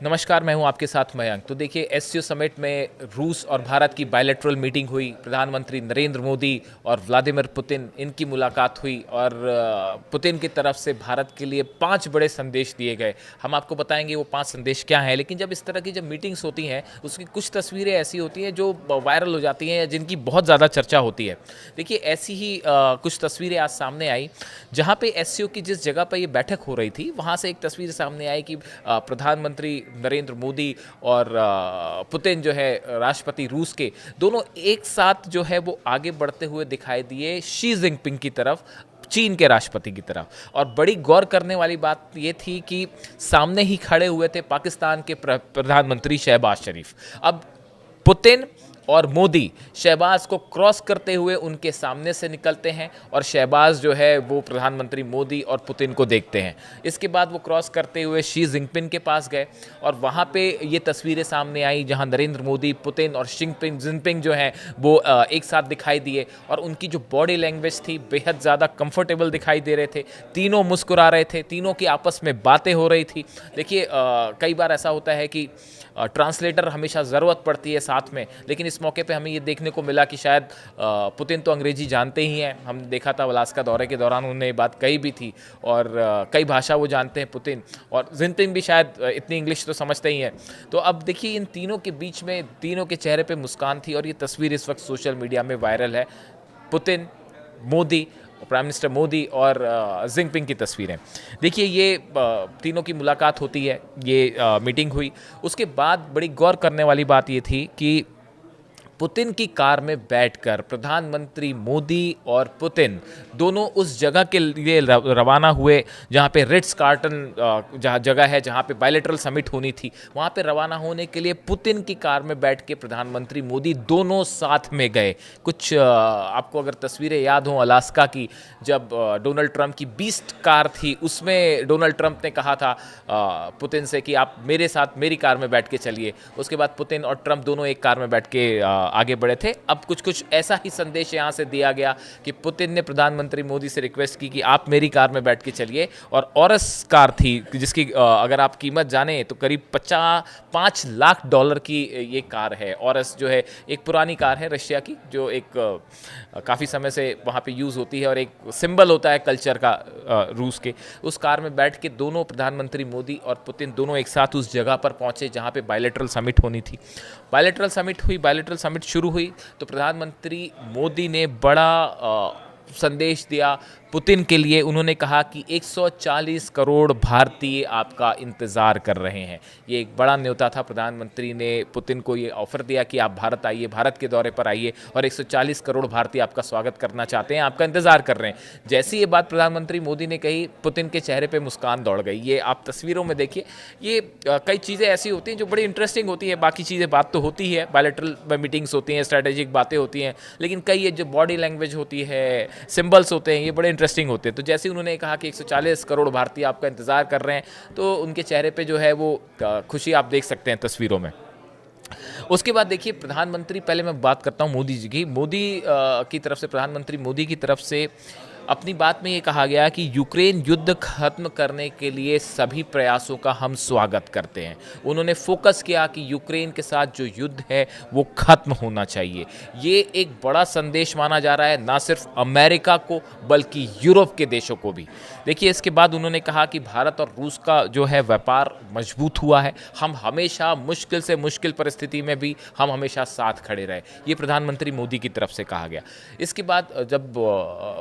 नमस्कार, मैं हूं आपके साथ मयंक। तो देखिए, एससीओ समिट में रूस और भारत की बायलैटरल मीटिंग हुई। प्रधानमंत्री नरेंद्र मोदी और व्लादिमीर पुतिन इनकी मुलाकात हुई और पुतिन की तरफ से भारत के लिए 5 बड़े संदेश दिए गए। हम आपको बताएंगे वो 5 संदेश क्या हैं। लेकिन जब इस तरह की जब मीटिंग्स होती हैं, उसकी कुछ तस्वीरें ऐसी होती हैं जो वायरल हो जाती हैं या जिनकी बहुत ज़्यादा चर्चा होती है। देखिए, ऐसी ही कुछ तस्वीरें आज सामने आई, जहाँ पे एससीओ की जिस जगह पर ये बैठक हो रही थी, वहाँ से एक तस्वीर सामने आई कि प्रधानमंत्री नरेंद्र मोदी और पुतिन जो है राष्ट्रपति रूस के, दोनों एक साथ जो है वो आगे बढ़ते हुए दिखाई दिए शी जिनपिंग की तरफ, चीन के राष्ट्रपति की तरफ। और बड़ी गौर करने वाली बात ये थी कि सामने ही खड़े हुए थे पाकिस्तान के प्रधानमंत्री शहबाज शरीफ। अब पुतिन और मोदी शहबाज को क्रॉस करते हुए उनके सामने से निकलते हैं और शहबाज जो है वो प्रधानमंत्री मोदी और पुतिन को देखते हैं। इसके बाद वो क्रॉस करते हुए शी जिनपिंग के पास गए और वहाँ पे ये तस्वीरें सामने आई जहाँ नरेंद्र मोदी, पुतिन और जिनपिंग जो हैं वो एक साथ दिखाई दिए और उनकी जो बॉडी लैंग्वेज थी बेहद ज़्यादा कंफर्टेबल दिखाई दे रहे थे। तीनों मुस्कुरा रहे थे, तीनों की आपस में बातें हो रही थी। देखिए, कई बार ऐसा होता है कि ट्रांसलेटर हमेशा ज़रूरत पड़ती है साथ में, लेकिन इस मौके पे हमें ये देखने को मिला कि शायद पुतिन तो अंग्रेजी जानते ही हैं। हम देखा था अलास्का दौरे के दौरान उन्होंने ये बात कही भी थी और कई भाषा वो जानते हैं पुतिन, और जिनपिंग भी शायद इतनी इंग्लिश तो समझते ही हैं। तो अब देखिए, इन तीनों के बीच में तीनों के चेहरे पे मुस्कान थी और ये तस्वीर इस वक्त सोशल मीडिया में वायरल है। Putin, Modi, prime minister Modi और जिनपिंग की तस्वीरें। देखिए, ये तीनों की मुलाकात होती है, ये मीटिंग हुई। उसके बाद बड़ी गौर करने वाली बात ये थी कि पुतिन की कार में बैठकर प्रधानमंत्री मोदी और पुतिन दोनों उस जगह के लिए रवाना हुए जहाँ पे रिट्स कार्टन जहाँ जगह है, जहाँ पे बायलैटरल समिट होनी थी, वहाँ पे रवाना होने के लिए पुतिन की कार में बैठ के प्रधानमंत्री मोदी दोनों साथ में गए। कुछ आपको अगर तस्वीरें याद हों अलास्का की, जब डोनाल्ड ट्रंप की बीस्ट कार थी, उसमें डोनाल्ड ट्रंप ने कहा था पुतिन से कि आप मेरे साथ मेरी कार में बैठ के चलिए। उसके बाद पुतिन और ट्रंप दोनों एक कार में बैठ के आगे बढ़े थे। अब कुछ ऐसा ही संदेश यहाँ से दिया गया कि पुतिन ने प्रधानमंत्री मोदी से रिक्वेस्ट की कि आप मेरी कार में बैठ के चलिए। और ऑरस कार थी जिसकी अगर आप कीमत जाने तो करीब 5 लाख डॉलर की ये कार है। ऑरस जो है एक पुरानी कार है रशिया की, जो एक काफ़ी समय से वहाँ पे यूज़ होती है और एक सिंबल होता है कल्चर का रूस के। उस कार में बैठ के दोनों प्रधानमंत्री मोदी और पुतिन दोनों एक साथ उस जगह पर पहुँचे जहाँ पे बायलैटरल समिट होनी थी। बायलैटरल समिट हुई, बायलैटरल समिट शुरू हुई तो प्रधानमंत्री मोदी ने बड़ा संदेश दिया पुतिन के लिए। उन्होंने कहा कि 140 करोड़ भारतीय आपका इंतज़ार कर रहे हैं। ये एक बड़ा न्योता था। प्रधानमंत्री ने पुतिन को ये ऑफ़र दिया कि आप भारत आइए, भारत के दौरे पर आइए और 140 करोड़ भारतीय आपका स्वागत करना चाहते हैं, आपका इंतज़ार कर रहे हैं। जैसी ये बात प्रधानमंत्री मोदी ने कही, पुतिन के चेहरे पर मुस्कान दौड़ गई। ये आप तस्वीरों में देखिए। ये कई चीज़ें ऐसी होती हैं जो बड़ी इंटरेस्टिंग होती हैं। बाकी चीज़ें बात तो होती है, बायलैटरल मीटिंग्स होती हैं, स्ट्रैटेजिक बातें होती हैं, लेकिन कई ये जो बॉडी लैंग्वेज होती है, सिंबल्स होते हैं, ये बड़े इंटरेस्टिंग होते हैं। तो जैसे उन्होंने कहा कि 140 करोड़ भारतीय आपका इंतज़ार कर रहे हैं, तो उनके चेहरे पे जो है वो खुशी आप देख सकते हैं तस्वीरों में। उसके बाद देखिए, प्रधानमंत्री, पहले मैं बात करता हूँ मोदी जी की। मोदी की तरफ से, प्रधानमंत्री मोदी की तरफ से अपनी बात में ये कहा गया कि यूक्रेन युद्ध खत्म करने के लिए सभी प्रयासों का हम स्वागत करते हैं। उन्होंने फोकस किया कि यूक्रेन के साथ जो युद्ध है वो खत्म होना चाहिए। ये एक बड़ा संदेश माना जा रहा है, ना सिर्फ अमेरिका को बल्कि यूरोप के देशों को भी। देखिए, इसके बाद उन्होंने कहा कि भारत और रूस का जो है व्यापार मजबूत हुआ है, हम हमेशा मुश्किल से मुश्किल परिस्थिति में भी हम हमेशा साथ खड़े रहे। ये प्रधानमंत्री मोदी की तरफ से कहा गया। इसके बाद जब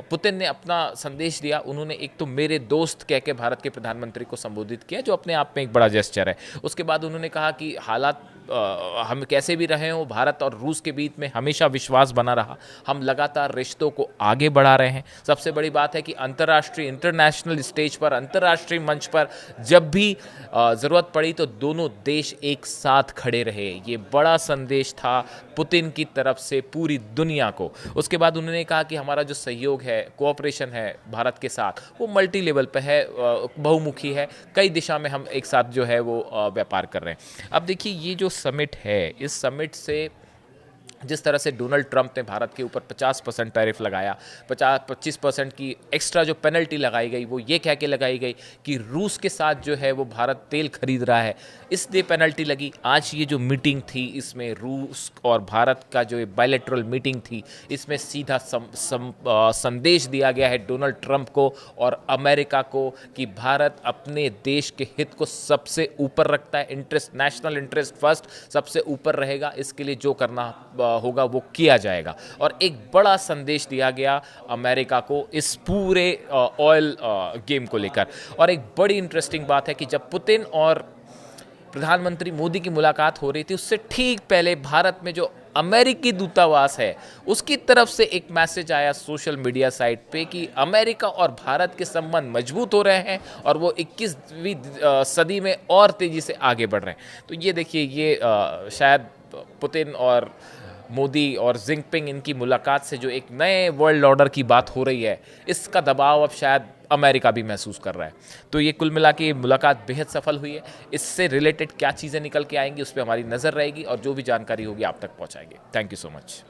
पुतिन ने अपना संदेश दिया, उन्होंने एक तो मेरे दोस्त कह के भारत के प्रधानमंत्री को संबोधित किया, जो अपने आप में एक बड़ा जेस्चर है। उसके बाद उन्होंने कहा कि हालात हम कैसे भी रहे हों, भारत और रूस के बीच में हमेशा विश्वास बना रहा, हम लगातार रिश्तों को आगे बढ़ा रहे हैं। सबसे बड़ी बात है कि अंतर्राष्ट्रीय, इंटरनेशनल स्टेज पर, अंतर्राष्ट्रीय मंच पर जब भी ज़रूरत पड़ी तो दोनों देश एक साथ खड़े रहे। ये बड़ा संदेश था पुतिन की तरफ से पूरी दुनिया को। उसके बाद उन्होंने कहा कि हमारा जो सहयोग है, कोऑपरेशन है भारत के साथ, वो मल्टी लेवल पे है, बहुमुखी है, कई दिशा में हम एक साथ जो है वो व्यापार कर रहे हैं। अब देखिए, ये जो समिट है, इस समिट से जिस तरह से डोनाल्ड ट्रंप ने भारत के ऊपर 50% टैरिफ लगाया, 25% की एक्स्ट्रा जो पेनल्टी लगाई गई वो ये कह के लगाई गई कि रूस के साथ जो है वो भारत तेल खरीद रहा है, इसलिए पेनल्टी लगी। आज ये जो मीटिंग थी इसमें रूस और भारत का जो बायलैटरल मीटिंग थी, इसमें सीधा संदेश दिया गया है डोनाल्ड ट्रंप को और अमेरिका को कि भारत अपने देश के हित को सबसे ऊपर रखता है, इंटरेस्ट, नेशनल इंटरेस्ट फर्स्ट सबसे ऊपर रहेगा, इसके लिए जो करना होगा वो किया जाएगा। और एक बड़ा संदेश दिया गया अमेरिका को इस पूरे ऑयल गेम को लेकर। और एक बड़ी इंटरेस्टिंग बात है कि जब पुतिन और प्रधानमंत्री मोदी की मुलाकात हो रही थी, उससे ठीक पहले भारत में जो अमेरिकी दूतावास है उसकी तरफ से एक मैसेज आया सोशल मीडिया साइट पे कि अमेरिका और भारत के संबंध मजबूत हो रहे हैं और वो 21वीं सदी में और तेज़ी से आगे बढ़ रहे हैं। तो ये देखिए, ये शायद पुतिन और मोदी और जिनपिंग इनकी मुलाकात से जो एक नए वर्ल्ड ऑर्डर की बात हो रही है, इसका दबाव अब शायद अमेरिका भी महसूस कर रहा है। तो ये कुल मिला के मुलाकात बेहद सफल हुई है। इससे रिलेटेड क्या चीज़ें निकल के आएंगी उस पर हमारी नज़र रहेगी और जो भी जानकारी होगी आप तक पहुंचाएंगे। Thank you so much.